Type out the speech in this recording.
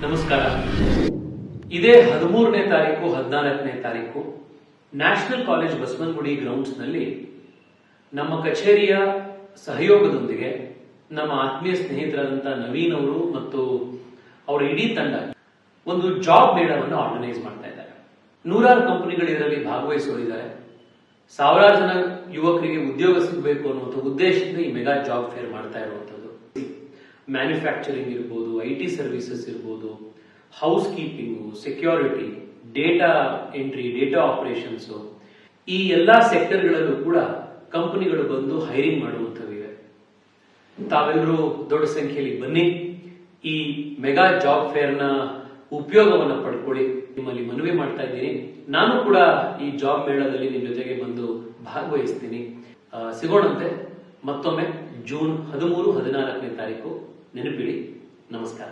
ನಮಸ್ಕಾರ. ಇದೇ 13ನೇ ತಾರೀಕು 14ನೇ ತಾರೀಕು ನ್ಯಾಷನಲ್ ಕಾಲೇಜ್ ಬಸವನಗುಡಿ ಗ್ರೌಂಡ್ಸ್ ನಲ್ಲಿ ನಮ್ಮ ಕಚೇರಿಯ ಸಹಯೋಗದೊಂದಿಗೆ ನಮ್ಮ ಆತ್ಮೀಯ ಸ್ನೇಹಿತರಾದಂತಹ ನವೀನ್ ಅವರು ಮತ್ತು ಅವರ ಇಡೀ ತಂಡ ಒಂದು ಜಾಬ್ ಮೇಳವನ್ನು ಆರ್ಗನೈಸ್ ಮಾಡ್ತಾ ಇದ್ದಾರೆ. 100 ಕಂಪನಿಗಳು ಇದರಲ್ಲಿ ಭಾಗವಹಿಸೋರಿದ್ದಾರೆ. ಸಾವಿರಾರು ಜನ ಯುವಕರಿಗೆ ಉದ್ಯೋಗ ಸಿಗಬೇಕು ಅನ್ನುವಂಥ ಉದ್ದೇಶದಿಂದ ಈ ಮೆಗಾ ಜಾಬ್ ಫೇರ್ ಮಾಡ್ತಾ ಇರುವಂತದ್ದು. ಮ್ಯಾನುಫ್ಯಾಕ್ಚರಿಂಗ್ ಇರ್ಬೋದು, IT ಸರ್ವಿಸಸ್ ಇರ್ಬೋದು, house keeping, security, data entry, data operations, ಈ ಎಲ್ಲಾ ಸೆಕ್ಟರ್ಗಳಲ್ಲೂ ಕೂಡ ಕಂಪನಿಗಳು ಬಂದು ಹೈರಿಂಗ್ ಮಾಡುವಂತವಿವೆ. ತಾವೆಲ್ಲರೂ ದೊಡ್ಡ ಸಂಖ್ಯೆಯಲ್ಲಿ ಬನ್ನಿ, ಈ ಮೆಗಾ ಜಾಬ್ ಫೇರ್ ನ ಉಪಯೋಗವನ್ನು ಪಡ್ಕೊಳ್ಳಿ. ನಿಮ್ಮಲ್ಲಿ ಮನವಿ ಮಾಡ್ತಾ ಇದ್ದೀನಿ. ನಾನು ಕೂಡ ಈ ಜಾಬ್ ಮೇಳದಲ್ಲಿ ನಿಮ್ಮ ಜೊತೆಗೆ ಬಂದು ಭಾಗವಹಿಸ್ತೀನಿ. ಸಿಗೋಣಂತೆ ಮತ್ತೊಮ್ಮೆ ಜೂನ್ 13-14ನೇ ತಾರೀಕು. ನೆನಪಿಡಿ. ನಮಸ್ಕಾರ.